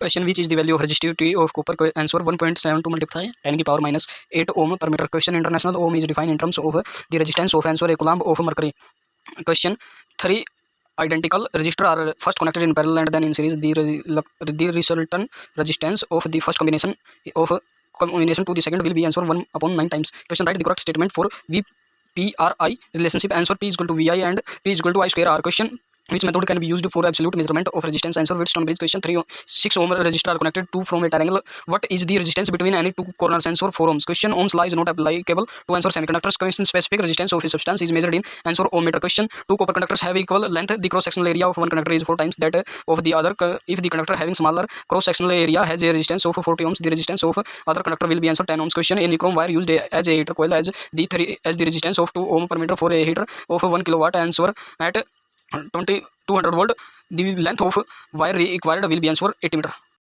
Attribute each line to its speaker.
Speaker 1: Question: which is the value of resistivity of copper? Answer: 1.7 to multiply 10 की power minus 8 ohm per meter. Question: international ohm is defined in terms of the resistance of answer a coulomb of mercury. Question: 3 identical resistors are first connected in parallel and then in series. The resultant resistance of the first combination to the second will be answer 1/9 times. Question: write the correct statement for VPRI relationship. Answer: P is equal to VI and P is equal to I square R. Question: which method can be used for absolute measurement of resistance? Answer: Wheatstone bridge. Question: 6 ohm resistor are connected to from a triangle. What is the resistance between any two corners? Answer: 4 ohms. Question: Ohm's law is not applicable to answer semiconductors. Question: specific resistance of a substance is measured in answer ohm meter. Question: two copper conductors have equal length. The cross sectional area of one conductor is 4 times that of the other. If the conductor having smaller cross sectional area has a resistance of 40 ohms, the resistance of other conductor will be answer 10 ohms. Question: a nichrome wire used as a heater coil as the resistance of 2 ohm per meter for a heater of 1 kilowatt. Answer: at 200 volt, the length of wire required will be answer 80 meter.